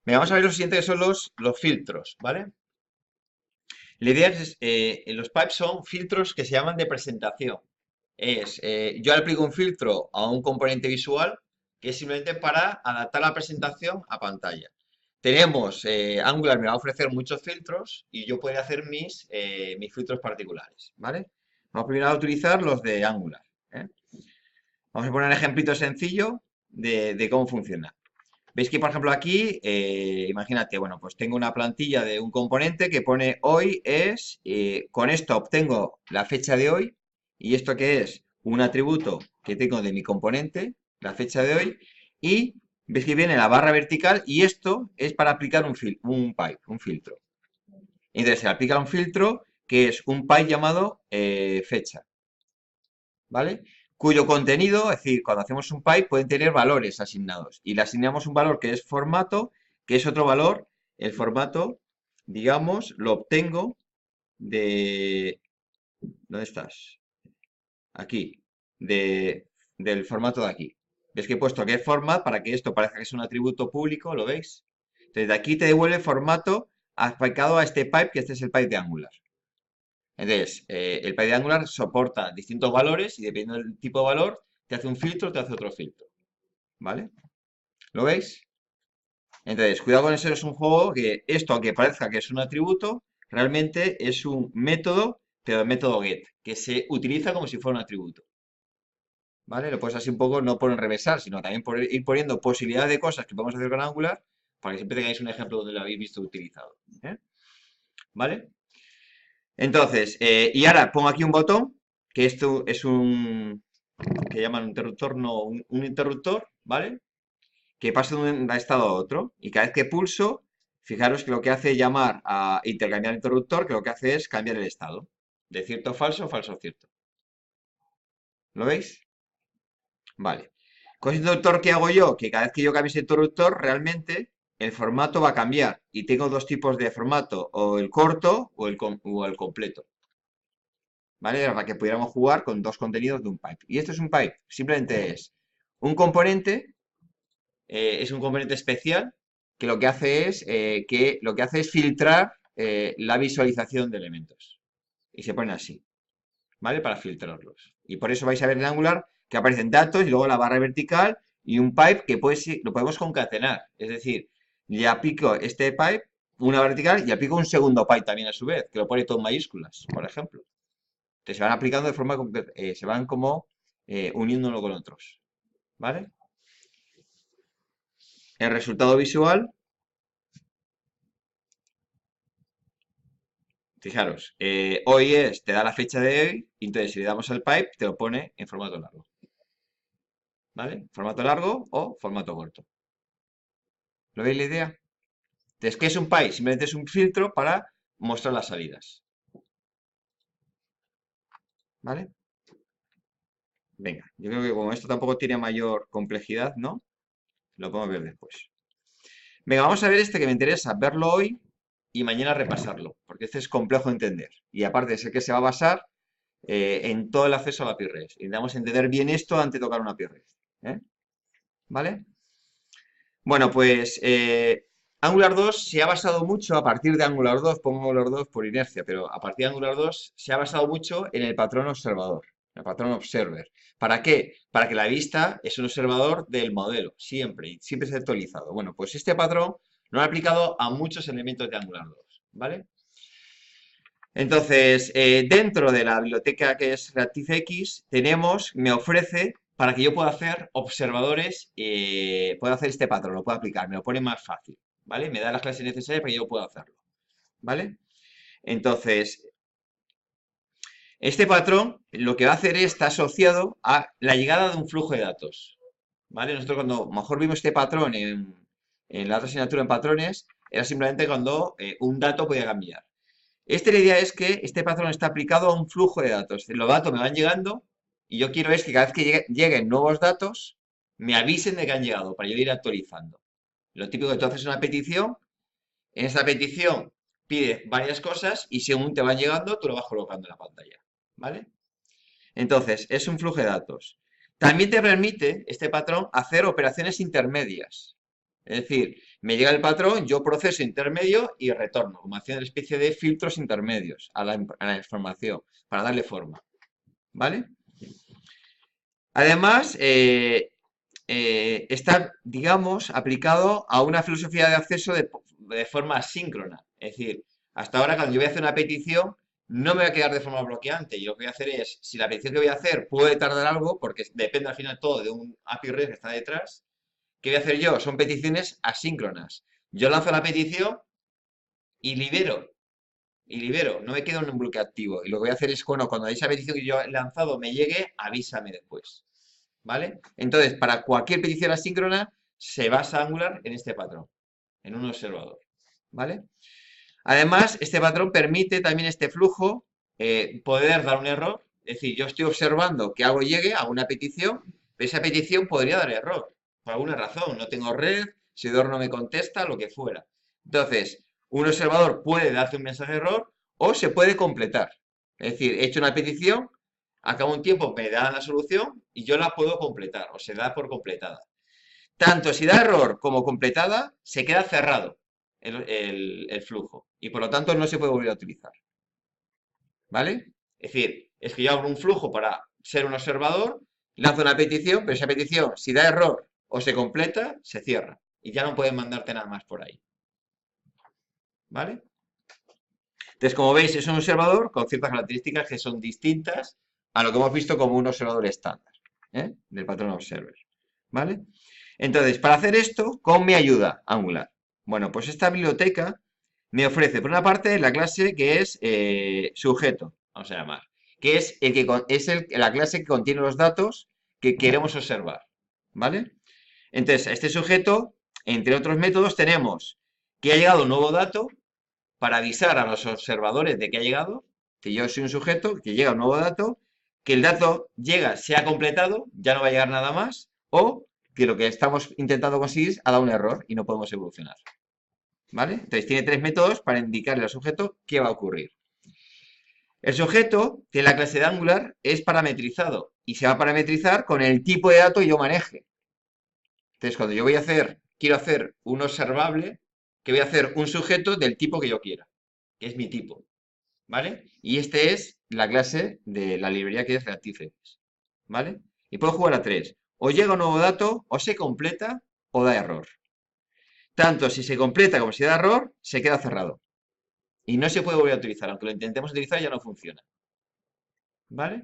Venga, vamos a ver lo siguiente que son los filtros, ¿vale? La idea es, los pipes son filtros que se llaman de presentación. Yo aplico un filtro a un componente visual que es simplemente para adaptar la presentación a pantalla. Tenemos, Angular me va a ofrecer muchos filtros y yo puedo hacer mis filtros particulares, ¿vale? Vamos primero a utilizar los de Angular, ¿eh? Vamos a poner un ejemplito sencillo de cómo funciona. Veis que, por ejemplo, aquí, imagínate, bueno, pues tengo una plantilla de un componente que pone hoy con esto obtengo la fecha de hoy, y esto que es un atributo que tengo de mi componente, la fecha de hoy, y veis que viene la barra vertical, y esto es para aplicar un pipe, un filtro. Entonces se aplica un filtro que es un pipe llamado fecha, ¿vale? Cuyo contenido, es decir, cuando hacemos un pipe pueden tener valores asignados y le asignamos un valor que es formato, que es otro valor. El formato, digamos, lo obtengo de... ¿Dónde estás? Aquí, del formato de aquí. ¿Ves que he puesto que es format para que esto parezca que es un atributo público? ¿Lo veis? Entonces de aquí te devuelve formato aplicado a este pipe, que este es el pipe de Angular. Entonces, el pipe de Angular soporta distintos valores y dependiendo del tipo de valor, te hace un filtro, te hace otro filtro. ¿Vale? ¿Lo veis? Entonces, cuidado con eso, es un juego que esto, aunque parezca que es un atributo, realmente es un método, pero el método get, que se utiliza como si fuera un atributo. ¿Vale? Lo puedes así un poco, no por enrevesar, sino también por ir poniendo posibilidades de cosas que podemos hacer con Angular, para que siempre tengáis un ejemplo donde lo habéis visto utilizado. ¿Eh? ¿Vale? Entonces, y ahora pongo aquí un botón, que esto es que llaman un interruptor, no, un interruptor, ¿vale? Que pasa de un estado a otro. Y cada vez que pulso, fijaros que lo que hace es llamar a intercambiar el interruptor, que lo que hace es cambiar el estado. De cierto a falso, falso a cierto. ¿Lo veis? Vale. Con ese interruptor, ¿qué hago yo? Que cada vez que yo cambie ese interruptor, realmente el formato va a cambiar. Y tengo dos tipos de formato, o el corto o el completo. ¿Vale? Para que pudiéramos jugar con dos contenidos de un pipe. Y esto es un pipe. Simplemente un componente, es un componente especial que lo que hace es filtrar la visualización de elementos. Y se pone así, ¿vale? Para filtrarlos. Y por eso vais a ver en Angular que aparecen datos y luego la barra vertical y un pipe que lo podemos concatenar. Es decir, le aplico este pipe, una vertical, y aplico un segundo pipe también a su vez, que lo pone todo en mayúsculas, por ejemplo. Entonces se van aplicando de forma, se van como uniendo uno con otros, ¿vale? El resultado visual, fijaros, te da la fecha de hoy, y entonces si le damos al pipe, te lo pone en formato largo, ¿vale? Formato largo o formato corto. ¿Lo veis la idea? Entonces, ¿qué es un pipe? Simplemente es un filtro para mostrar las salidas, ¿vale? Venga, yo creo que como esto tampoco tiene mayor complejidad, ¿no? Lo podemos ver después. Venga, vamos a ver este que me interesa, verlo hoy y mañana repasarlo, porque este es complejo de entender. Y aparte sé que se va a basar en todo el acceso a la PyRes. Y necesitamos entender bien esto antes de tocar una PyRes. ¿Eh? ¿Vale? Bueno, pues Angular 2 se ha basado mucho a partir de Angular 2, pongo Angular 2 por inercia, pero a partir de Angular 2 se ha basado mucho en el patrón observador, el patrón observer. ¿Para qué? Para que la vista es un observador del modelo, siempre, y siempre se ha actualizado. Bueno, pues este patrón lo han aplicado a muchos elementos de Angular 2, ¿vale? Entonces, dentro de la biblioteca que es ReactiveX, me ofrece para que yo pueda hacer observadores, puedo hacer este patrón, lo puedo aplicar, me lo pone más fácil, ¿vale? Me da las clases necesarias para que yo pueda hacerlo, ¿vale? Entonces, este patrón lo que va a hacer está asociado a la llegada de un flujo de datos, ¿vale? Nosotros cuando mejor vimos este patrón en la otra asignatura en patrones, era simplemente cuando un dato podía cambiar. La idea es que este patrón está aplicado a un flujo de datos. Los datos me van llegando y yo quiero es que cada vez que lleguen nuevos datos, me avisen de que han llegado para yo ir actualizando. Lo típico que tú haces una petición, en esa petición pides varias cosas y según te van llegando, tú lo vas colocando en la pantalla. ¿Vale? Entonces, es un flujo de datos. También te permite este patrón hacer operaciones intermedias. Es decir, Me llega el patrón, yo proceso intermedio y retorno, como haciendo una especie de filtros intermedios a la información, para darle forma, ¿vale? Además, está, digamos, aplicado a una filosofía de acceso de forma asíncrona. Es decir, hasta ahora cuando yo voy a hacer una petición, no me voy a quedar de forma bloqueante. Y lo que voy a hacer es, si la petición que voy a hacer puede tardar algo, porque depende al final todo de un API REST que está detrás, ¿qué voy a hacer yo? Son peticiones asíncronas. Yo lanzo la petición y libero. Y libero, no me quedo en un bloque activo. Y lo que voy a hacer es, bueno, cuando esa petición que yo he lanzado me llegue, avísame después. ¿Vale? Entonces, para cualquier petición asíncrona, se basa Angular en este patrón, en un observador. ¿Vale? Además, este patrón permite también este flujo, poder dar un error. Es decir, yo estoy observando que algo llegue a una petición, pero esa petición podría dar error, por alguna razón. No tengo red, servidor no me contesta, lo que fuera. Entonces, un observador puede darte un mensaje de error o se puede completar. Es decir, he hecho una petición, acaba un tiempo, me dan la solución y yo la puedo completar o se da por completada. Tanto si da error como completada, se queda cerrado el flujo y por lo tanto no se puede volver a utilizar. ¿Vale? Es decir, es que yo abro un flujo para ser un observador, lanzo una petición, pero esa petición, si da error o se completa, se cierra y ya no pueden mandarte nada más por ahí. ¿Vale? Entonces, como veis, es un observador con ciertas características que son distintas a lo que hemos visto como un observador estándar, del patrón observer. ¿Vale? Entonces, para hacer esto, ¿cómo me ayuda Angular? Bueno, pues esta biblioteca me ofrece, por una parte, la clase que es sujeto, vamos a llamar, que es, la clase que contiene los datos que queremos observar. ¿Vale? Entonces, a este sujeto, entre otros métodos, tenemos que ha llegado un nuevo dato para avisar a los observadores de que ha llegado, que yo soy un sujeto, que llega un nuevo dato, que el dato llega, se ha completado, ya no va a llegar nada más, o que lo que estamos intentando conseguir ha dado un error y no podemos evolucionar. ¿Vale? Entonces tiene tres métodos para indicarle al sujeto qué va a ocurrir. El sujeto de la clase de Angular es parametrizado y se va a parametrizar con el tipo de dato que yo maneje. Entonces, cuando yo quiero hacer un observable, que voy a hacer un sujeto del tipo que yo quiera, que es mi tipo. ¿Vale? Y este es la clase de la librería que es Reactive-X, ¿vale? Y puedo jugar a tres. O llega un nuevo dato, o se completa, o da error. Tanto si se completa como si da error, se queda cerrado. Y no se puede volver a utilizar. Aunque lo intentemos utilizar, ya no funciona. ¿Vale?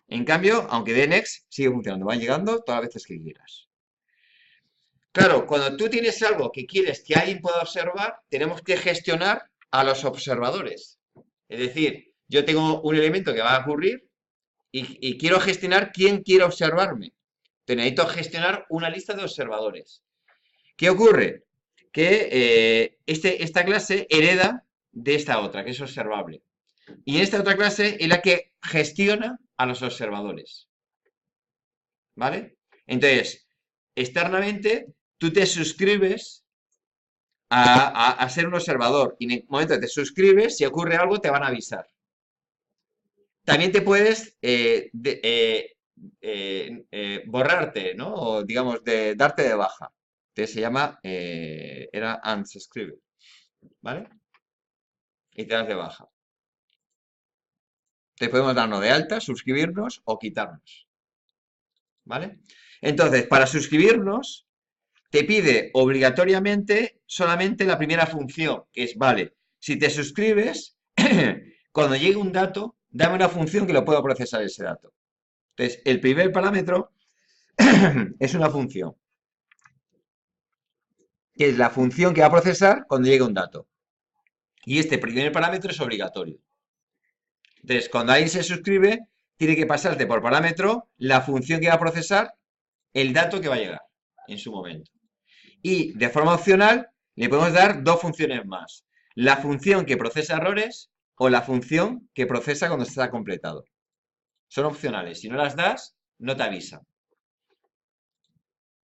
En cambio, aunque dé next, sigue funcionando. Va llegando todas las veces que quieras. Claro, cuando tú tienes algo que quieres que alguien pueda observar, tenemos que gestionar a los observadores. Es decir, yo tengo un elemento que va a ocurrir y quiero gestionar quién quiere observarme. Entonces necesito gestionar una lista de observadores. ¿Qué ocurre? Que esta clase hereda de esta otra, que es observable. Y esta otra clase es la que gestiona a los observadores. ¿Vale? Entonces, externamente, tú te suscribes a ser un observador. Y en el momento que te suscribes, si ocurre algo, te van a avisar. También te puedes borrarte, ¿no? O digamos, darte de baja. Entonces se llama, era unsubscribe, ¿vale? Y te das de baja. Te podemos darnos de alta, suscribirnos o quitarnos, ¿vale? Entonces, para suscribirnos, te pide obligatoriamente solamente la primera función, que es, vale, si te suscribes, cuando llegue un dato, dame una función que lo pueda procesar ese dato. Entonces, el primer parámetro es una función, que es la función que va a procesar cuando llegue un dato. Y este primer parámetro es obligatorio. Entonces, cuando alguien se suscribe, tiene que pasarte por parámetro la función que va a procesar el dato que va a llegar en su momento. Y de forma opcional, le podemos dar dos funciones más. La función que procesa errores o la función que procesa cuando está completado. Son opcionales. Si no las das, no te avisa.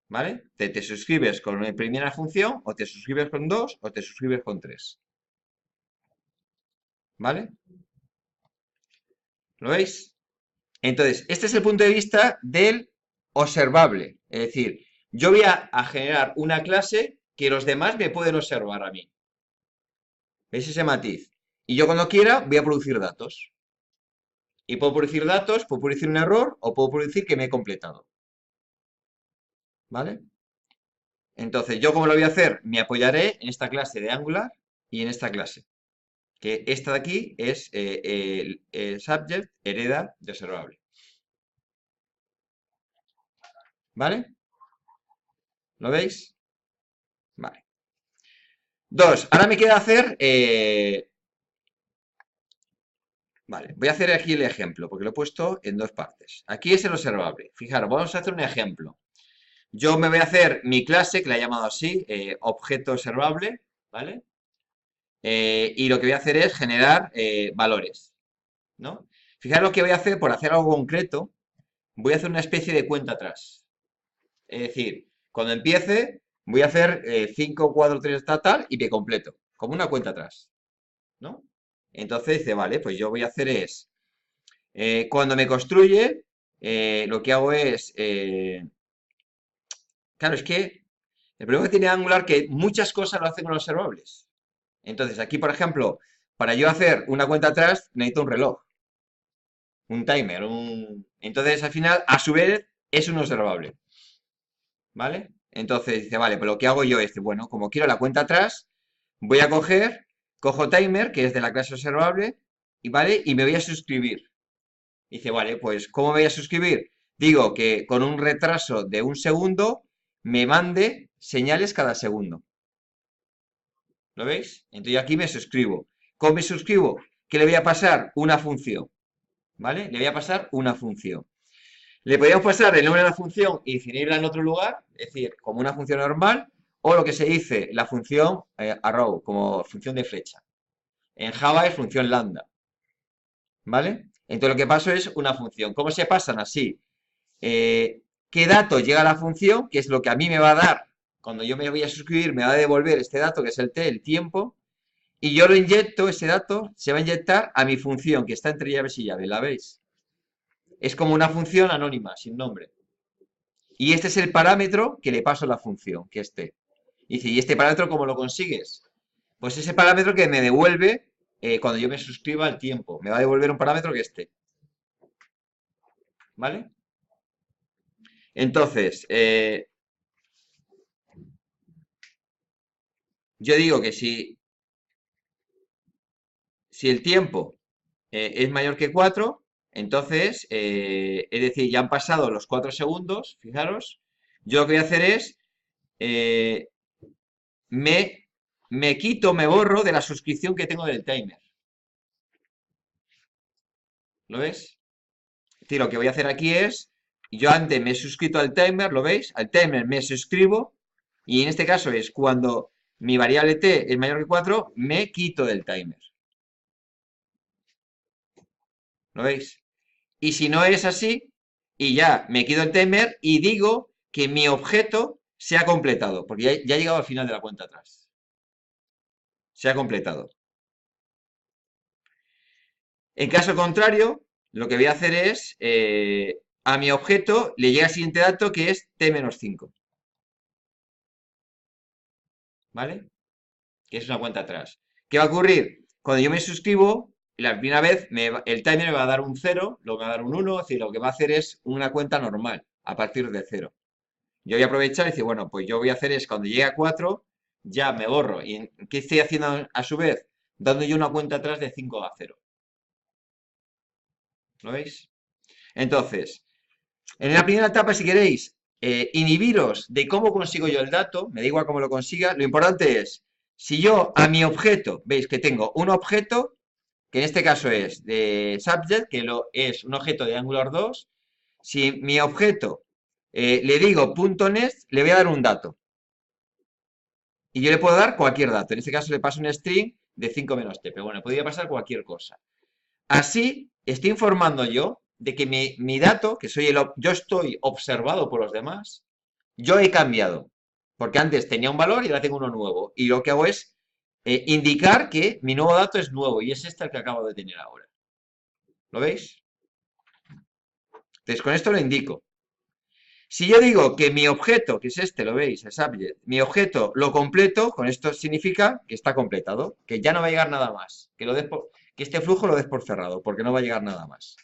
¿Vale? Te suscribes con una primera función, o te suscribes con dos, o te suscribes con tres. ¿Vale? ¿Lo veis? Entonces, este es el punto de vista del observable. Es decir, yo voy a generar una clase que los demás me pueden observar a mí. ¿Veis ese matiz? Y yo cuando quiera voy a producir datos. Y puedo producir datos, puedo producir un error o puedo producir que me he completado. ¿Vale? Entonces, ¿yo cómo lo voy a hacer? Me apoyaré en esta clase de Angular y en esta clase. Que esta de aquí es el subject hereda de observable. ¿Vale? ¿Lo veis? Vale. Dos, ahora me queda hacer... vale, voy a hacer aquí el ejemplo, porque lo he puesto en dos partes. Aquí es el observable. Fijaros, vamos a hacer un ejemplo. Yo me voy a hacer mi clase, que la he llamado así, objeto observable, ¿vale? Y lo que voy a hacer es generar valores, ¿no? Fijaros lo que voy a hacer, por hacer algo concreto, voy a hacer una especie de cuenta atrás. Es decir, cuando empiece, voy a hacer 5, 4, 3, tal, y me completo, como una cuenta atrás, ¿no? Entonces dice, vale, pues yo voy a hacer es, cuando me construye, lo que hago es, claro, es que el problema que tiene Angular que muchas cosas lo hacen con los observables. Entonces, aquí, por ejemplo, para yo hacer una cuenta atrás, necesito un reloj, un timer, Entonces, al final, a su vez, es un observable, ¿vale? Entonces, dice, vale, pues lo que hago yo es, bueno, como quiero la cuenta atrás, voy a cojo timer, que es de la clase observable, y ¿vale? Y me voy a suscribir. Dice, vale, pues ¿cómo me voy a suscribir? Digo que con un retraso de un segundo me mande señales cada segundo. ¿Lo veis? Entonces yo aquí me suscribo. ¿Cómo me suscribo? Que le voy a pasar una función. ¿Vale? Le voy a pasar una función. Le podríamos pasar el nombre de la función y definirla en otro lugar, es decir, como una función normal, o lo que se dice, la función arrow, como función de flecha. En Java es función lambda. ¿Vale? Entonces lo que paso es una función. ¿Cómo se pasan? Así. ¿Qué dato llega a la función? Que es lo que a mí me va a dar. Cuando yo me voy a suscribir, me va a devolver este dato, que es el t, el tiempo. Y yo lo inyecto, ese dato se va a inyectar a mi función, que está entre llaves y llaves. ¿La veis? Es como una función anónima, sin nombre. Y este es el parámetro que le paso a la función, que es t. Y dice, ¿y este parámetro cómo lo consigues? Pues ese parámetro que me devuelve cuando yo me suscriba al tiempo. Me va a devolver un parámetro que es t. ¿Vale? Entonces, yo digo que si el tiempo es mayor que 4, entonces, es decir, ya han pasado los 4 segundos, fijaros, yo lo que voy a hacer es, eh, me quito, me borro de la suscripción que tengo del timer. ¿Lo ves? Es decir, lo que voy a hacer aquí es, yo antes me he suscrito al timer, ¿lo veis? Al timer me suscribo, y en este caso es cuando mi variable t es mayor que 4, me quito del timer. ¿Lo veis? Y si no es así, y ya me quedo el timer y digo que mi objeto se ha completado, porque ya he llegado al final de la cuenta atrás. Se ha completado. En caso contrario, lo que voy a hacer es, a mi objeto le llega el siguiente dato que es t-5. ¿Vale? Que es una cuenta atrás. ¿Qué va a ocurrir? Cuando yo me suscribo, la primera vez el timer me va a dar un 0, luego me va a dar un 1, es decir, lo que va a hacer es una cuenta normal, a partir de 0. Yo voy a aprovechar y decir, bueno, pues yo voy a hacer es cuando llegue a 4, ya me borro. ¿Y qué estoy haciendo a su vez? Dando yo una cuenta atrás de 5 a 0. ¿Lo veis? Entonces, en la primera etapa, si queréis, inhibiros de cómo consigo yo el dato, me da igual cómo lo consiga, lo importante es, si yo a mi objeto, veis que tengo un objeto, que en este caso es de subject, que es un objeto de Angular 2, si mi objeto le digo .next, le voy a dar un dato. Y yo le puedo dar cualquier dato. En este caso le paso un string de 5 menos t, pero bueno, podría pasar cualquier cosa. Así, estoy informando yo de que mi dato, que yo estoy observado por los demás, yo he cambiado. Porque antes tenía un valor y ahora tengo uno nuevo. Y lo que hago es indicar que mi nuevo dato es nuevo y es este el que acabo de tener ahora. ¿Lo veis? Entonces, con esto lo indico. Si yo digo que mi objeto, que es este, lo veis, el subject, mi objeto lo completo, con esto significa que está completado, que ya no va a llegar nada más, que este flujo lo des por cerrado, porque no va a llegar nada más.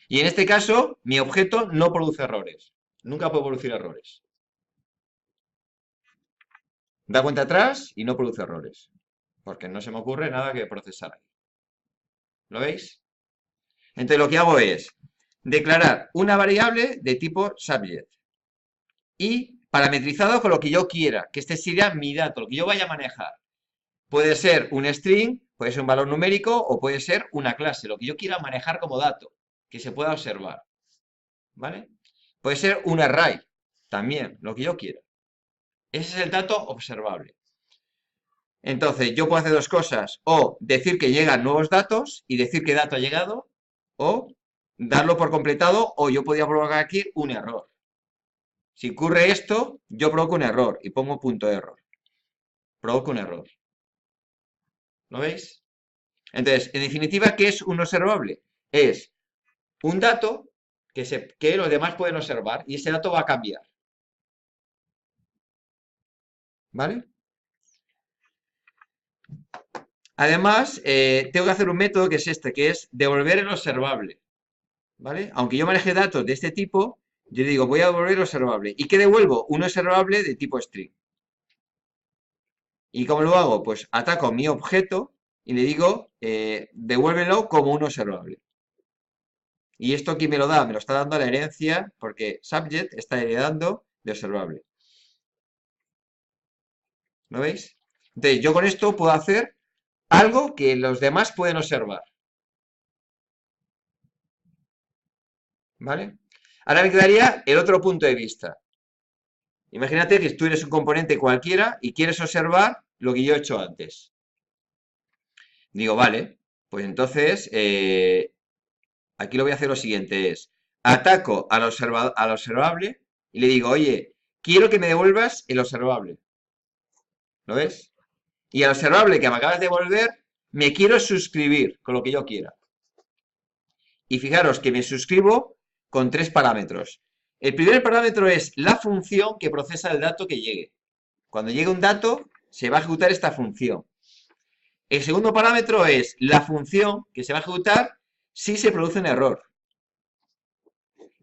Y en este caso, mi objeto no produce errores. Nunca puede producir errores. Da cuenta atrás y no produce errores, porque no se me ocurre nada que procesar ahí. ¿Lo veis? Entonces lo que hago es declarar una variable de tipo subject y parametrizado con lo que yo quiera, que este sería mi dato, lo que yo vaya a manejar. Puede ser un string, puede ser un valor numérico o puede ser una clase, lo que yo quiera manejar como dato, que se pueda observar. ¿Vale? Puede ser un array, también, lo que yo quiera. Ese es el dato observable. Entonces, yo puedo hacer dos cosas, o decir que llegan nuevos datos y decir qué dato ha llegado, o darlo por completado, o yo podría provocar aquí un error. Si ocurre esto, yo provoco un error y pongo punto error. Provoco un error. ¿Lo veis? Entonces, en definitiva, ¿qué es un observable? Es un dato que los demás pueden observar y ese dato va a cambiar. ¿Vale? Además, tengo que hacer un método que es este, que es devolver el observable. ¿Vale? Aunque yo maneje datos de este tipo, yo digo, voy a devolver el observable. ¿Y qué devuelvo? Un observable de tipo string. ¿Y cómo lo hago? Pues ataco mi objeto y le digo, devuélvelo como un observable. Y esto ¿quién me lo da? Me lo está dando la herencia porque subject está heredando de observable. ¿Lo veis? Entonces, yo con esto puedo hacer algo que los demás pueden observar. ¿Vale? Ahora me quedaría el otro punto de vista. Imagínate que tú eres un componente cualquiera y quieres observar lo que yo he hecho antes. Digo, vale, pues entonces aquí lo voy a hacer lo siguiente, es ataco al observable y le digo, oye, quiero que me devuelvas el observable. ¿Lo ves? Y al observable que me acabas de devolver, me quiero suscribir con lo que yo quiera. Y fijaros que me suscribo con tres parámetros. El primer parámetro es la función que procesa el dato que llegue. Cuando llegue un dato, se va a ejecutar esta función. El segundo parámetro es la función que se va a ejecutar si se produce un error.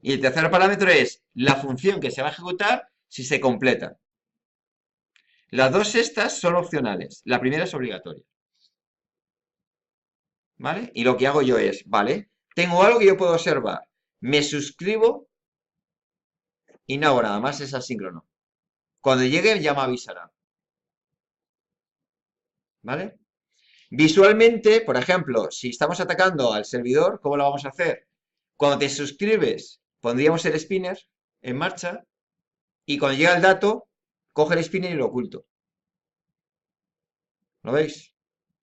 Y el tercer parámetro es la función que se va a ejecutar si se completa. Las dos estas son opcionales. La primera es obligatoria. ¿Vale? Y lo que hago yo es, vale, tengo algo que yo puedo observar. Me suscribo y no hago nada más, es asíncrono. Cuando llegue ya me avisará. ¿Vale? Visualmente, por ejemplo, si estamos atacando al servidor, ¿cómo lo vamos a hacer? Cuando te suscribes, pondríamos el spinner en marcha y cuando llega el dato, coge el spinner y lo oculto. ¿Lo veis?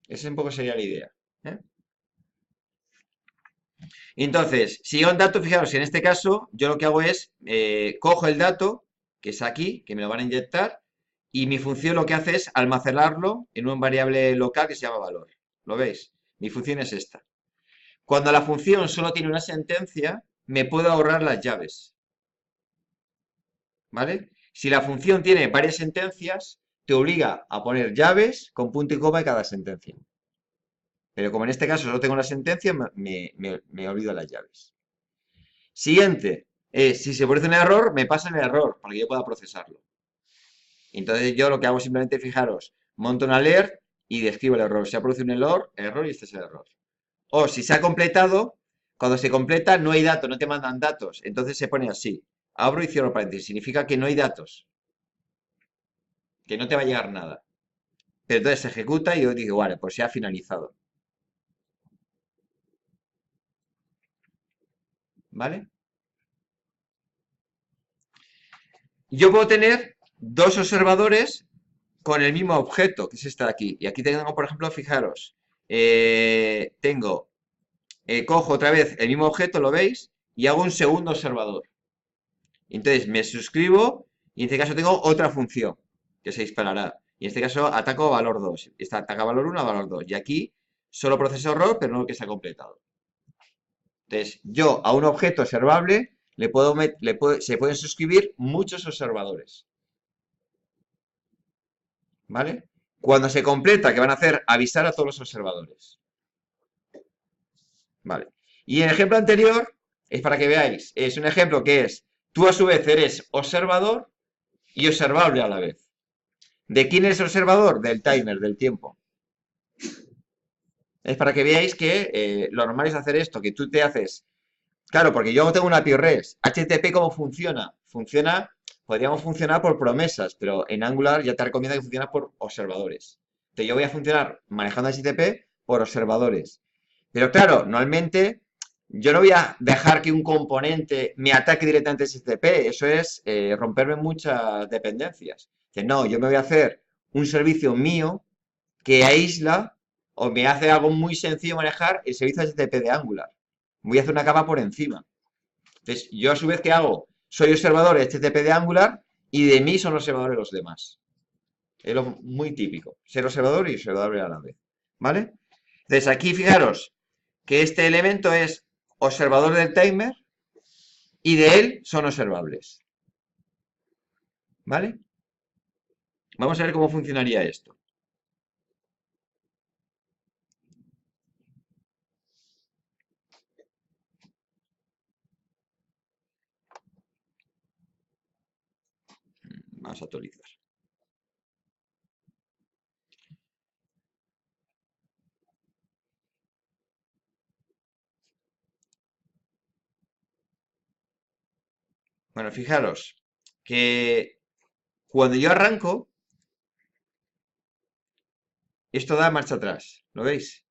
Esa un poco sería la idea. ¿Eh? Entonces, si llega un dato, fijaros, en este caso, yo lo que hago es, cojo el dato, que es aquí, que me lo van a inyectar, y mi función lo que hace es almacenarlo en una variable local que se llama valor. ¿Lo veis? Mi función es esta. Cuando la función solo tiene una sentencia, me puedo ahorrar las llaves. ¿Vale? Si la función tiene varias sentencias, te obliga a poner llaves con punto y coma en cada sentencia. Pero como en este caso solo tengo una sentencia, me olvido las llaves. Siguiente. Si se produce un error, me pasa el error para que yo pueda procesarlo. Entonces yo lo que hago es simplemente, fijaros, monto un alert y describo el error. Se ha producido un error y este es el error. O si se ha completado, cuando se completa no hay datos, no te mandan datos. Entonces se pone así. Abro y cierro paréntesis. Significa que no hay datos. Que no te va a llegar nada. Pero entonces se ejecuta y yo digo, vale, pues se ha finalizado. ¿Vale? Yo puedo tener dos observadores con el mismo objeto, que es este de aquí. Y aquí tengo, por ejemplo, fijaros, cojo otra vez el mismo objeto, ¿lo veis? Y hago un segundo observador. Entonces me suscribo y en este caso tengo otra función que se disparará. Y en este caso ataco valor 2. Esta ataca valor 1 a valor 2. Y aquí solo proceso error, pero no el que se ha completado. Entonces yo a un objeto observable se pueden suscribir muchos observadores. ¿Vale? Cuando se completa, ¿qué van a hacer? Avisar a todos los observadores. ¿Vale? Y el ejemplo anterior es para que veáis, es un ejemplo que es, tú a su vez eres observador y observable a la vez. ¿De quién es observador? Del timer, del tiempo. Es para que veáis que lo normal es hacer esto, que tú te haces. Claro, porque yo tengo una API REST. HTTP, ¿cómo funciona? Podríamos funcionar por promesas, pero en Angular ya te recomienda que funcione por observadores. Entonces yo voy a funcionar manejando HTTP por observadores. Pero claro, normalmente yo no voy a dejar que un componente me ataque directamente a HTTP. Eso es romperme muchas dependencias. Que no, yo me voy a hacer un servicio mío que aísla o me hace algo muy sencillo manejar el servicio HTTP de Angular. Voy a hacer una capa por encima. Entonces, yo a su vez, ¿qué hago? Soy observador de HTTP de Angular y de mí son observadores los demás. Es lo muy típico. Ser observador y observador a la vez. ¿Vale? Entonces, aquí fijaros que este elemento es observador del timer y de él son observables. ¿Vale? Vamos a ver cómo funcionaría esto. Vamos a actualizar. Bueno, fijaros que cuando yo arranco, esto da marcha atrás. ¿Lo veis?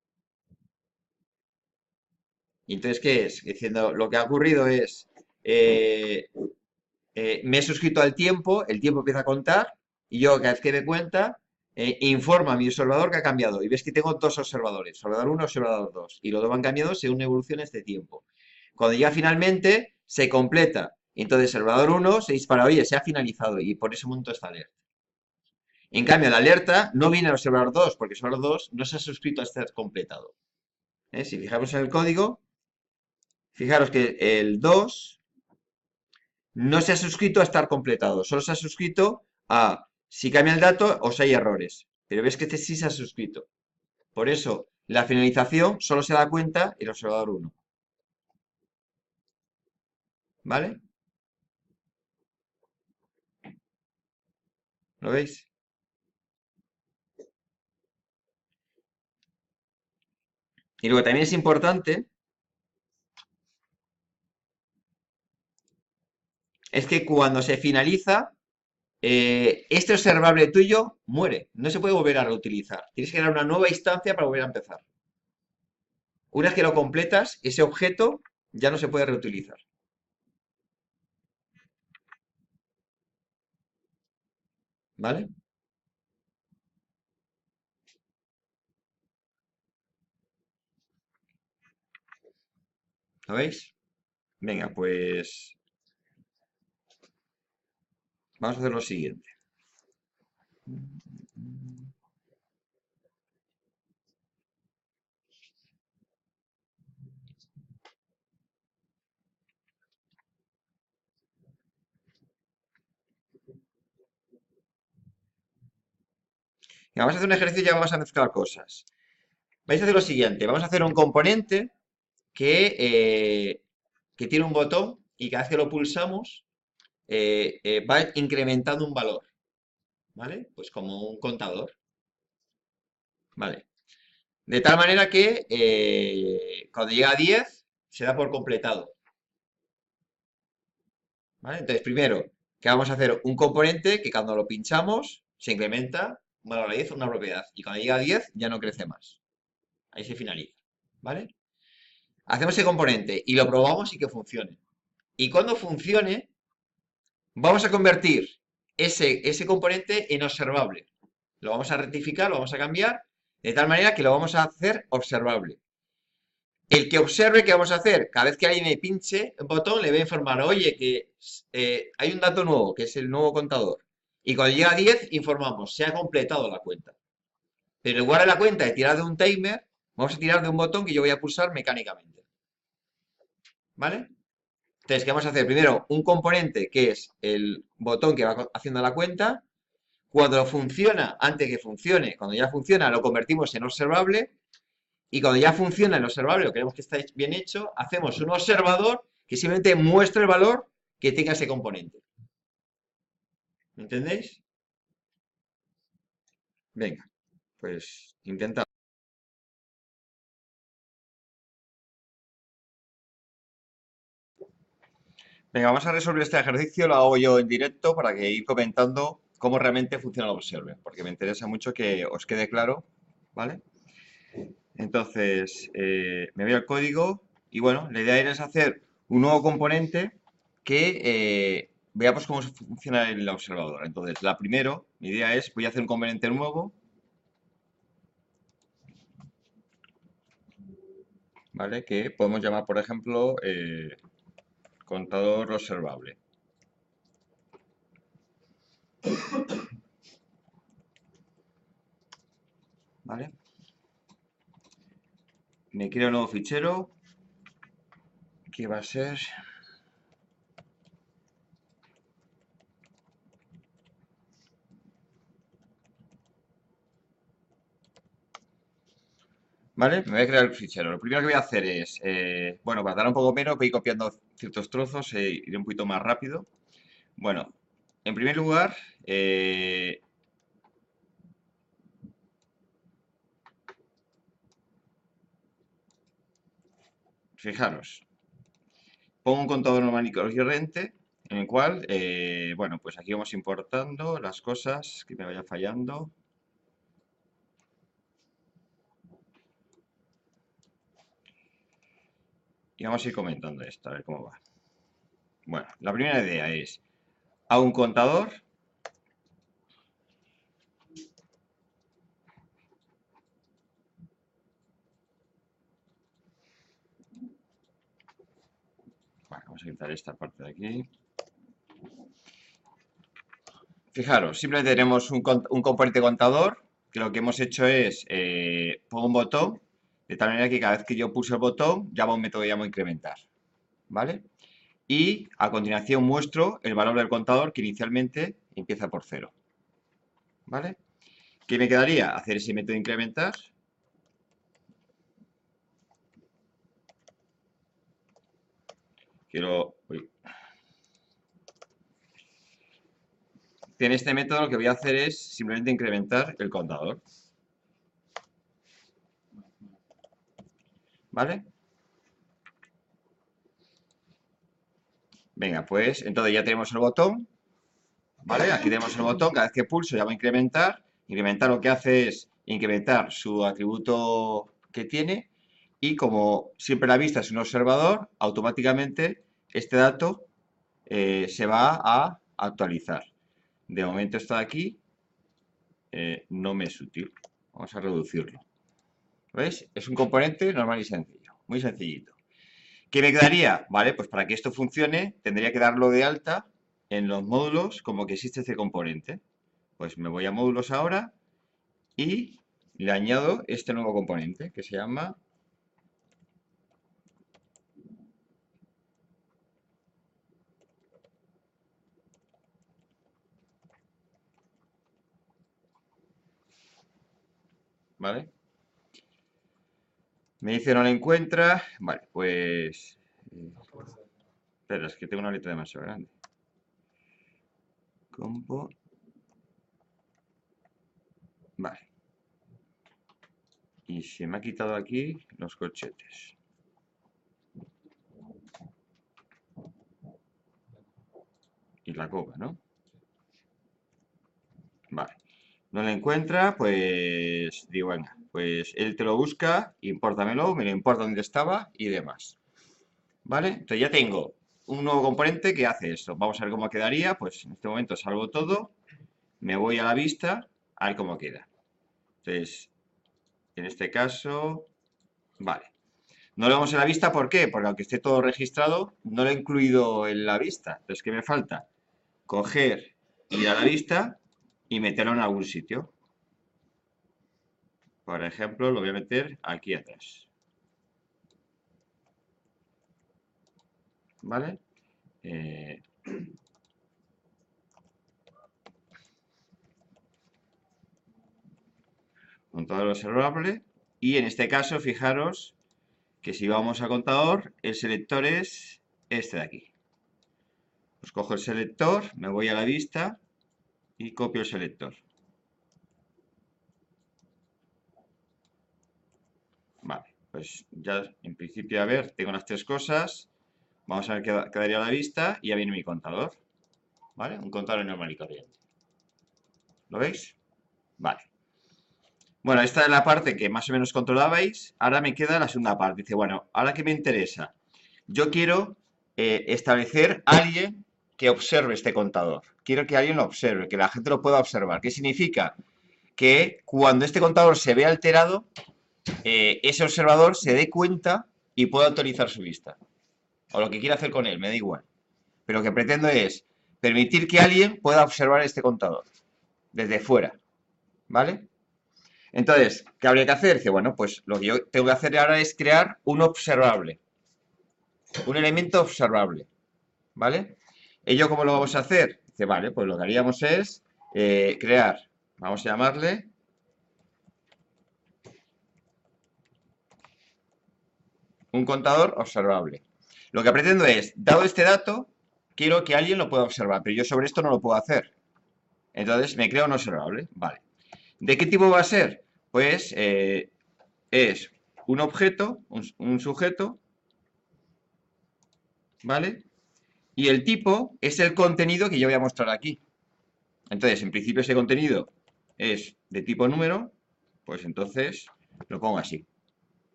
Y entonces, ¿qué es? Diciendo, lo que ha ocurrido es, eh, me he suscrito al tiempo, el tiempo empieza a contar, y yo cada vez que me cuenta, informa a mi observador que ha cambiado. Y ves que tengo dos observadores, observador 1, observador 2, y los dos van cambiando según evoluciona este tiempo. Cuando ya finalmente se completa, entonces observador 1 se dispara, oye, se ha finalizado, y por ese momento está alerta. En cambio, la alerta no viene al observador 2, porque el observador 2 no se ha suscrito a estar completado. Si fijamos en el código, fijaros que el 2 no se ha suscrito a estar completado, solo se ha suscrito a si cambia el dato o si hay errores. Pero ves que este sí se ha suscrito. Por eso, la finalización solo se da cuenta el observador 1. ¿Vale? ¿Lo veis? Y luego también es importante es que cuando se finaliza, este observable tuyo muere. No se puede volver a reutilizar. Tienes que crear una nueva instancia para volver a empezar. Una vez que lo completas, ese objeto ya no se puede reutilizar. ¿Vale? ¿Lo veis? Venga, pues vamos a hacer lo siguiente. Vamos a hacer un ejercicio y ya vamos a mezclar cosas. Vais a hacer lo siguiente. Vamos a hacer un componente que tiene un botón y cada vez que lo pulsamos va incrementando un valor. ¿Vale? Pues como un contador. ¿Vale? De tal manera que cuando llega a 10 se da por completado. ¿Vale? Entonces, primero, que vamos a hacer un componente que cuando lo pinchamos se incrementa un valor a 10 una propiedad. Y cuando llega a 10 ya no crece más. Ahí se finaliza. ¿Vale? Hacemos ese componente y lo probamos y que funcione. Y cuando funcione, vamos a convertir ese componente en observable. Lo vamos a rectificar, lo vamos a cambiar, de tal manera que lo vamos a hacer observable. El que observe, ¿qué vamos a hacer? Cada vez que alguien me pinche el botón, le voy a informar, oye, que hay un dato nuevo, que es el nuevo contador. Y cuando llega a 10, informamos, se ha completado la cuenta. Pero en lugar de la cuenta de tirar de un timer, vamos a tirar de un botón que yo voy a pulsar mecánicamente. ¿Vale? Entonces, ¿qué vamos a hacer? Primero, un componente que es el botón que va haciendo la cuenta. Cuando funciona, antes que funcione, cuando ya funciona, lo convertimos en observable. Y cuando ya funciona el observable, o queremos que esté bien hecho, hacemos un observador que simplemente muestre el valor que tenga ese componente. ¿Me entendéis? Venga, pues intenta. Venga, vamos a resolver este ejercicio, lo hago yo en directo para que ir comentando cómo realmente funciona el Observer, porque me interesa mucho que os quede claro, ¿vale? Entonces, me voy al código y bueno, la idea es hacer un nuevo componente que veamos cómo funciona el observador. Entonces, mi idea es, voy a hacer un componente nuevo, ¿vale? Que podemos llamar, por ejemplo, contador observable. ¿Vale? Me creo un nuevo fichero que va a ser... ¿Vale? Me voy a crear el fichero. Lo primero que voy a hacer es, bueno, para dar un poco menos, voy copiando ciertos trozos e iré un poquito más rápido. Bueno, en primer lugar, fijaros, pongo un contador normal y corriente en el cual, bueno, pues aquí vamos importando las cosas que me vayan fallando. Y vamos a ir comentando esto, a ver cómo va. Bueno, la primera idea es, a un contador, bueno, vamos a quitar esta parte de aquí. Fijaros, simplemente tenemos un componente contador, que lo que hemos hecho es, pongo un botón, de tal manera que cada vez que yo pulso el botón, llama un método que llamo incrementar, ¿vale? Y a continuación muestro el valor del contador que inicialmente empieza por 0, ¿vale? ¿Qué me quedaría? Hacer ese método incrementar. Uy. En este método lo que voy a hacer es simplemente incrementar el contador, ¿vale? Venga, pues entonces ya tenemos el botón, ¿vale? Aquí tenemos el botón, cada vez que pulso ya va a incrementar. Incrementar lo que hace es incrementar su atributo que tiene y como siempre la vista es un observador, automáticamente este dato se va a actualizar. De momento está aquí, no me es útil. Vamos a reducirlo. ¿Veis? Es un componente normal y sencillo, muy sencillito. ¿Qué me quedaría? Vale, pues para que esto funcione tendría que darlo de alta en los módulos como que existe este componente. Pues me voy a módulos ahora y le añado este nuevo componente que se llama ¿vale? Me dice no lo encuentra, vale, pues... espera, es que tengo una letra demasiado grande. Compo... Vale. Y se me ha quitado aquí los corchetes. Y la copa, ¿no? Vale. No lo encuentra, pues digo, venga, pues él te lo busca, impórtamelo, me lo importa donde estaba y demás. ¿Vale? Entonces ya tengo un nuevo componente que hace esto. Vamos a ver cómo quedaría. Pues en este momento salvo todo, me voy a la vista, a ver cómo queda. Entonces, en este caso, vale. No lo vemos en la vista, ¿por qué? Porque aunque esté todo registrado, no lo he incluido en la vista. Entonces, ¿qué me falta? Coger, ir a la vista y meterlo en algún sitio. Por ejemplo, lo voy a meter aquí atrás. ¿Vale? eh, contador observable. Y en este caso, fijaros que si vamos a contador, el selector es este de aquí. Pues cojo el selector, me voy a la vista y copio el selector. Vale, pues ya en principio, a ver, tengo las tres cosas. Vamos a ver qué quedaría a la vista y ya viene mi contador. ¿Vale? Un contador normal y corriente. ¿Lo veis? Vale. Bueno, esta es la parte que más o menos controlabais. Ahora me queda la segunda parte. Dice, bueno, ahora que me interesa. Yo quiero establecer a alguien que observe este contador. Quiero que alguien lo observe, que la gente lo pueda observar. ¿Qué significa? Que cuando este contador se ve alterado, ese observador se dé cuenta y pueda autorizar su vista. O lo que quiera hacer con él, me da igual. Pero lo que pretendo es permitir que alguien pueda observar este contador desde fuera. ¿Vale? Entonces, ¿qué habría que hacer? Dice, bueno, pues lo que yo tengo que hacer ahora es crear un observable. Un elemento observable. ¿Vale? ¿Ello cómo lo vamos a hacer? Dice, vale, pues lo que haríamos es crear, vamos a llamarle un contador observable. Lo que pretendo es, dado este dato, quiero que alguien lo pueda observar, pero yo sobre esto no lo puedo hacer. Entonces me creo un observable. Vale. ¿De qué tipo va a ser? Pues es un objeto, un sujeto, ¿vale? Y el tipo es el contenido que yo voy a mostrar aquí. Entonces, en principio ese contenido es de tipo número, pues entonces lo pongo así.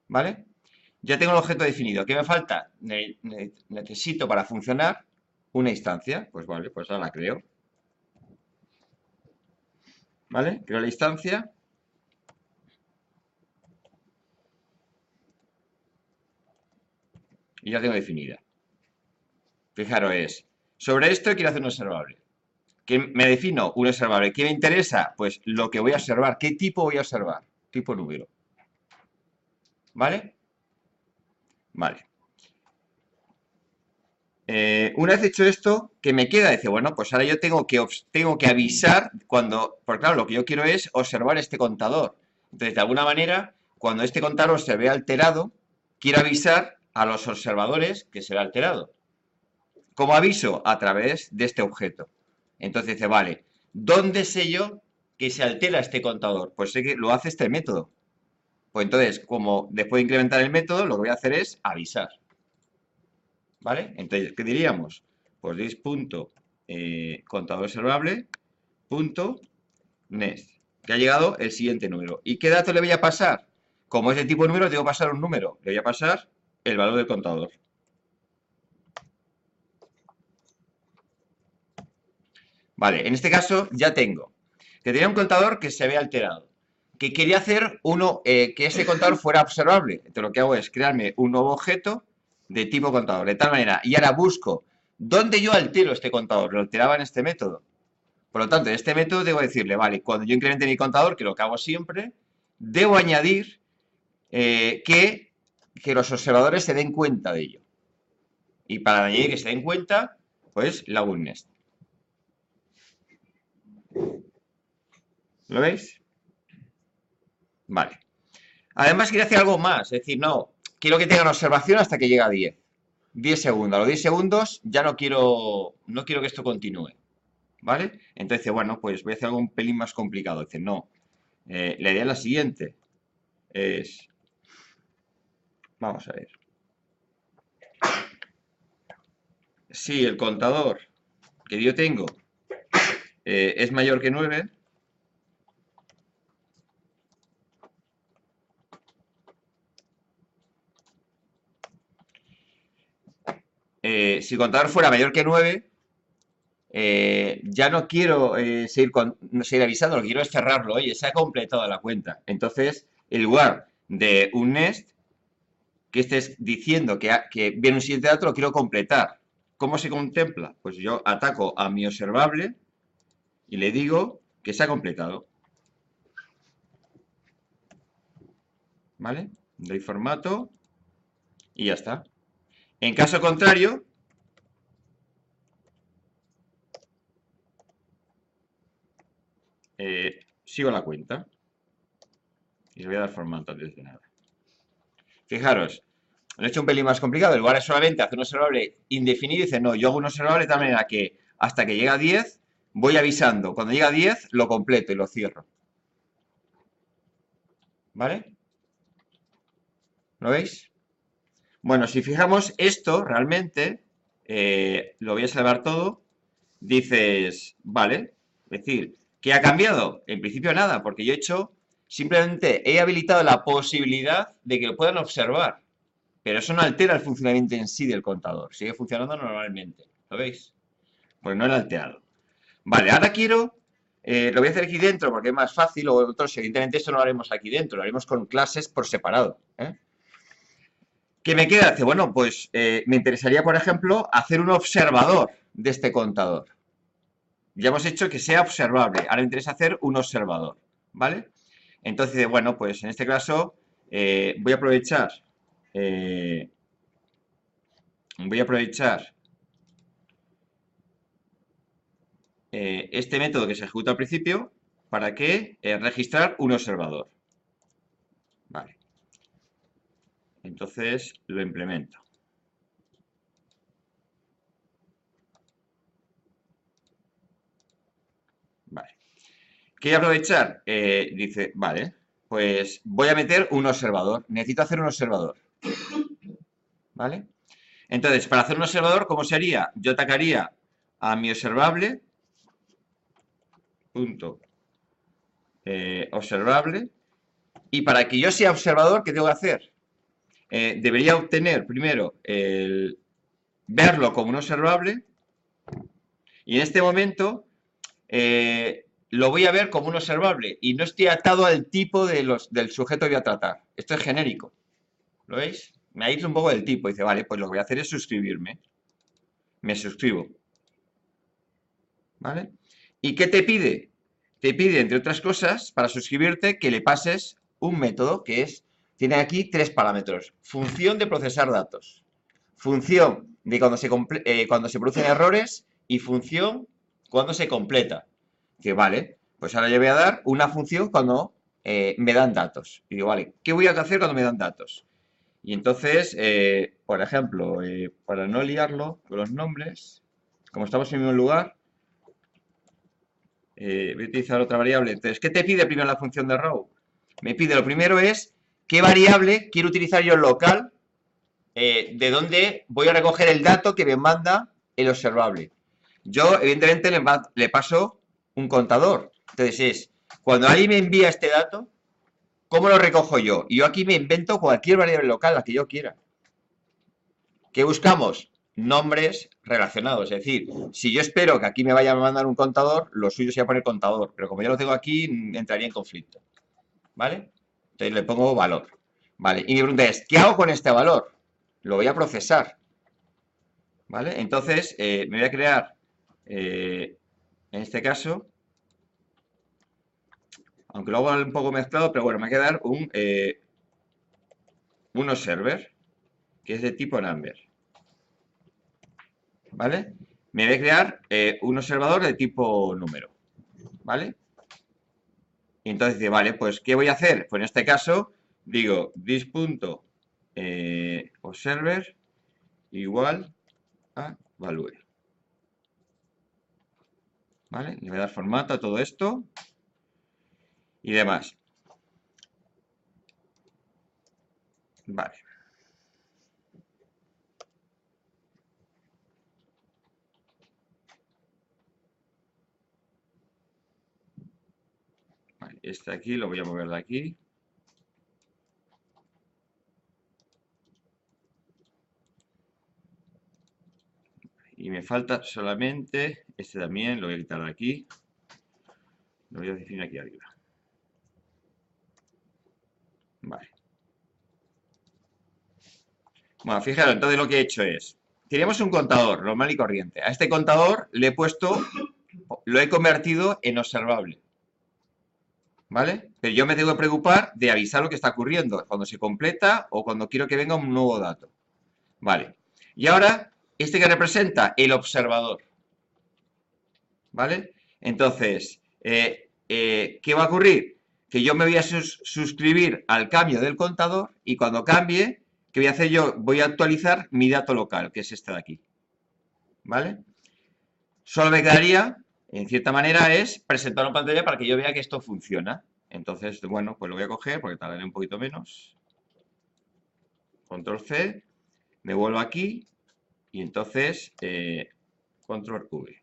¿Vale? Ya tengo el objeto definido. ¿Qué me falta? Necesito para funcionar una instancia. Pues vale, pues ahora la creo. ¿Vale? Creo la instancia. Y ya tengo definida. Fijaros, sobre esto quiero hacer un observable. ¿Qué me defino? Un observable. ¿Qué me interesa? Pues lo que voy a observar. ¿Qué tipo voy a observar? Tipo número. ¿Vale? Vale. Una vez hecho esto, ¿qué me queda? Dice, bueno, pues ahora yo tengo que avisar cuando, porque claro, lo que yo quiero es observar este contador. Entonces, de alguna manera, cuando este contador se ve alterado, quiero avisar a los observadores que se ve alterado. ¿Cómo aviso? A través de este objeto. Entonces dice, vale, ¿dónde sé yo que se altera este contador? Pues sé que lo hace este método. Pues entonces, como después de incrementar el método, lo que voy a hacer es avisar. ¿Vale? Entonces, ¿qué diríamos? Pues contador observable punto next, que ha llegado el siguiente número. ¿Y qué dato le voy a pasar? Como es de tipo número, tengo que pasar un número. Le voy a pasar el valor del contador. Vale, en este caso ya tengo que tenía un contador que se ve alterado, que quería hacer que ese contador fuera observable. Entonces lo que hago es crearme un nuevo objeto de tipo contador, de tal manera, y ahora busco dónde yo altero este contador, lo alteraba en este método. Por lo tanto, en este método debo decirle, vale, cuando yo incremente mi contador, que lo que hago siempre, debo añadir que los observadores se den cuenta de ello. Y para añadir que se den cuenta, pues le hago un nest. ¿Lo veis? Vale. Además, quiero hacer algo más. Es decir, no, quiero que tengan observación hasta que llegue a 10. 10 segundos. A los 10 segundos ya no quiero que esto continúe. ¿Vale? Entonces, bueno, pues voy a hacer algo un pelín más complicado. Dice, no. La idea es la siguiente. Vamos a ver. Si el contador que yo tengo es mayor que 9, si el contador fuera mayor que 9, ya no quiero seguir avisando, lo que quiero es cerrarlo. Oye, se ha completado la cuenta. Entonces, en lugar de un nest, que estés diciendo que viene un siguiente dato, lo quiero completar. ¿Cómo se contempla? Pues yo ataco a mi observable y le digo que se ha completado. ¿Vale? Doy formato y ya está. En caso contrario, sigo la cuenta. Y le voy a dar formato antes de nada. Fijaros, lo he hecho un pelín más complicado. En lugar de solamente hacer un observable indefinido, dice, no, yo hago un observable de tal manera que hasta que llega a 10, voy avisando. Cuando llega a 10, lo completo y lo cierro. ¿Vale? ¿Lo veis? Bueno, si fijamos esto, realmente, lo voy a salvar todo. Dices, vale, es decir, ¿qué ha cambiado? En principio nada, porque yo he hecho, simplemente he habilitado la posibilidad de que lo puedan observar. Pero eso no altera el funcionamiento en sí del contador. Sigue funcionando normalmente. ¿Lo veis? Pues no lo he alterado. Vale, ahora quiero... lo voy a hacer aquí dentro porque es más fácil. O otros, evidentemente, esto no lo haremos aquí dentro. Lo haremos con clases por separado. ¿Qué me queda? Dice, bueno, pues me interesaría, por ejemplo, hacer un observador de este contador. Ya hemos hecho que sea observable. Ahora me interesa hacer un observador. ¿Vale? Entonces, bueno, pues en este caso voy a aprovechar... este método que se ejecuta al principio para que registrar un observador. Vale. Entonces lo implemento. Vale. ¿Qué aprovechar? Dice, vale, pues voy a meter un observador. Necesito hacer un observador. ¿Vale? Entonces, para hacer un observador, ¿cómo sería? Yo atacaría a mi observable, punto, observable, y para que yo sea observador, ¿qué tengo que hacer? Debería obtener primero verlo como un observable, y en este momento lo voy a ver como un observable y no estoy atado al tipo del sujeto que voy a tratar. Esto es genérico. ¿Lo veis? Me aíslo un poco del tipo. Dice, vale, pues lo que voy a hacer es suscribirme. Me suscribo. ¿Vale? ¿Y qué te pide? Te pide, entre otras cosas, para suscribirte, que le pases un método que es, tiene aquí 3 parámetros. Función de procesar datos. Función de cuando se producen errores y función cuando se completa. Que vale, pues ahora yo voy a dar una función cuando me dan datos. Y digo, vale, ¿qué voy a hacer cuando me dan datos? Y entonces, por ejemplo, para no liarlo con los nombres, como estamos en el mismo lugar, voy a utilizar otra variable. Entonces, ¿qué te pide primero la función de row? Me pide, lo primero es, ¿qué variable quiero utilizar yo en local? De dónde voy a recoger el dato que me manda el observable. Yo, evidentemente, le paso un contador. Entonces es, cuando alguien me envía este dato, ¿cómo lo recojo yo? Y yo aquí me invento cualquier variable local, la que yo quiera. ¿Qué buscamos? Nombres relacionados. Es decir, si yo espero que aquí me vaya a mandar un contador, lo suyo sería poner contador. Pero como ya lo tengo aquí, entraría en conflicto. ¿Vale? Entonces le pongo valor. ¿Vale? Y mi pregunta es, ¿qué hago con este valor? Lo voy a procesar. ¿Vale? Entonces, me voy a crear, en este caso, aunque lo hago un poco mezclado, pero bueno, me va a quedar un observer, que es de tipo number. ¿Vale? Me voy a crear un observador de tipo número. ¿Vale? Y entonces dice, vale, pues ¿qué voy a hacer? Pues en este caso, digo, this.observer igual a value. ¿Vale? Le voy a dar formato a todo esto y demás. Vale. Vale, este aquí lo voy a mover de aquí. Y me falta solamente, este también, lo voy a quitar de aquí. Lo voy a definir aquí arriba. Vale. Bueno, fijaros, entonces lo que he hecho es, tenemos un contador normal y corriente. A este contador le he puesto, lo he convertido en observable. ¿Vale? Pero yo me tengo que preocupar de avisar lo que está ocurriendo, cuando se completa o cuando quiero que venga un nuevo dato. Vale. Y ahora, este que representa el observador. ¿Vale? Entonces, ¿qué va a ocurrir? Que yo me voy a suscribir al cambio del contador y cuando cambie, ¿qué voy a hacer yo? Voy a actualizar mi dato local, que es este de aquí. ¿Vale? Solo me quedaría, en cierta manera, es presentar una pantalla para que yo vea que esto funciona. Entonces, bueno, pues lo voy a coger porque tardaré un poquito menos. Control C, me vuelvo aquí y entonces Control V.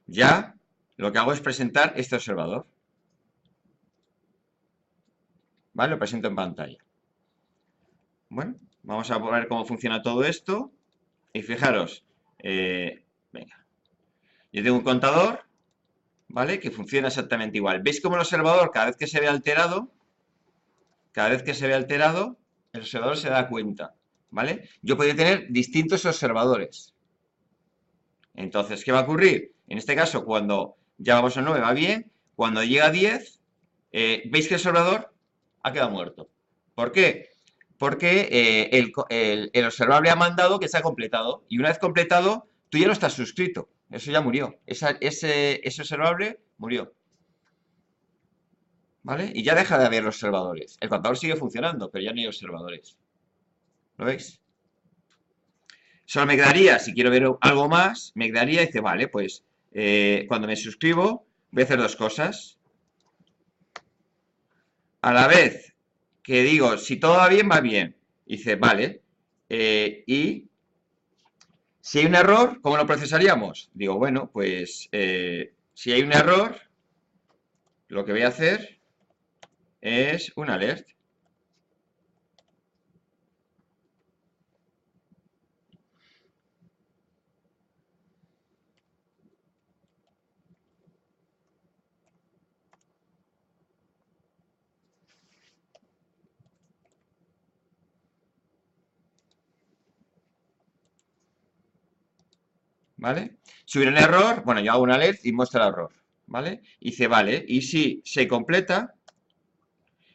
Ya lo que hago es presentar este observador. ¿Vale? Lo presento en pantalla. Bueno, vamos a ver cómo funciona todo esto. Y fijaros, venga, yo tengo un contador, ¿vale? Que funciona exactamente igual. ¿Veis cómo el observador, cada vez que se ve alterado, el observador se da cuenta, ¿vale? Yo podría tener distintos observadores. Entonces, ¿qué va a ocurrir? En este caso, cuando ya vamos a 9, va bien. Cuando llega a 10, ¿veis que el observador ha quedado muerto? ¿Por qué? Porque el observable ha mandado que se ha completado. Y una vez completado, tú ya no estás suscrito. Eso ya murió. Ese observable murió. ¿Vale? Y ya deja de haber observadores. El contador sigue funcionando, pero ya no hay observadores. ¿Lo veis? Solo me quedaría, si quiero ver algo más, me quedaría y dice, vale, pues cuando me suscribo voy a hacer dos cosas. A la vez que digo, si todo va bien, va bien. Dice, vale. Y si hay un error, ¿cómo lo procesaríamos? Digo, bueno, pues si hay un error, lo que voy a hacer es un alert. ¿Vale? Si hubiera un error, bueno, yo hago un alert y muestra el error, ¿vale? Y dice, vale, y si se completa,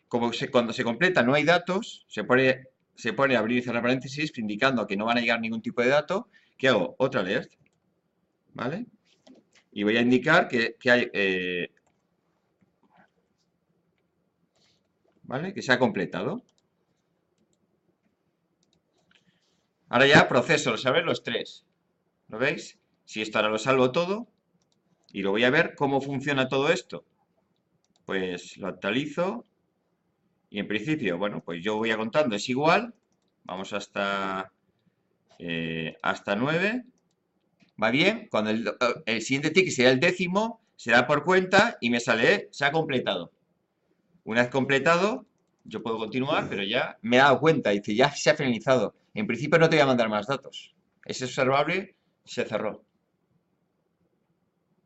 cuando se completa no hay datos, se pone abrir y cerrar paréntesis indicando que no van a llegar ningún tipo de dato, ¿qué hago? Otro alert, ¿vale? Y voy a indicar que hay, ¿vale? Que se ha completado. Ahora ya proceso, lo saben los tres. ¿Lo veis? Si esto ahora lo salvo todo y lo voy a ver cómo funciona todo esto. Pues lo actualizo y en principio, bueno, pues yo voy a contando, es igual. Vamos hasta 9. ¿Va bien? Cuando el siguiente tick será el décimo, será por cuenta y me sale, se ha completado. Una vez completado, yo puedo continuar, pero ya me he dado cuenta, dice, ya se ha finalizado. En principio no te voy a mandar más datos. Ese observable se cerró.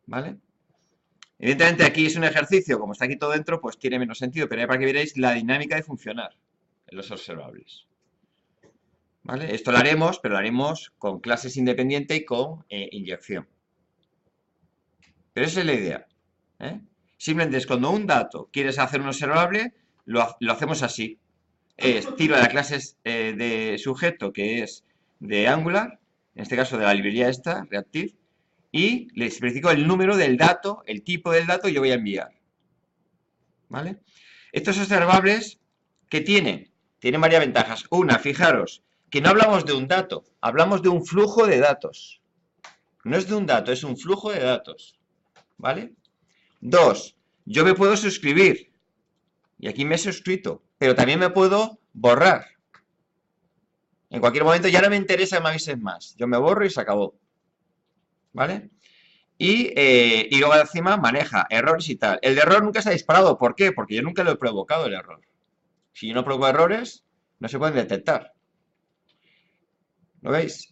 ¿Vale? Evidentemente aquí es un ejercicio, como está aquí todo dentro, pues tiene menos sentido, pero para que veáis la dinámica de funcionar en los observables. ¿Vale? Esto lo haremos, pero lo haremos con clases independientes y con inyección. Pero esa es la idea. Simplemente es cuando un dato quieres hacer un observable, lo hacemos así. Tiro de la clase de sujeto, que es de Angular, en este caso de la librería esta, Reactive, y le especifico el número del dato, el tipo del dato que yo voy a enviar. ¿Vale? Estos observables, ¿qué tienen? Tienen varias ventajas. Una, fijaros, que no hablamos de un dato, hablamos de un flujo de datos. No es de un dato, es un flujo de datos. ¿Vale? Dos, yo me puedo suscribir. Y aquí me he suscrito. Pero también me puedo borrar. En cualquier momento ya no me interesa que me avises más. Yo me borro y se acabó. ¿Vale? Y luego encima maneja errores y tal. El de error nunca se ha disparado. ¿Por qué? Porque yo nunca lo he provocado el error. Si yo no provoco errores, no se pueden detectar. ¿Lo veis?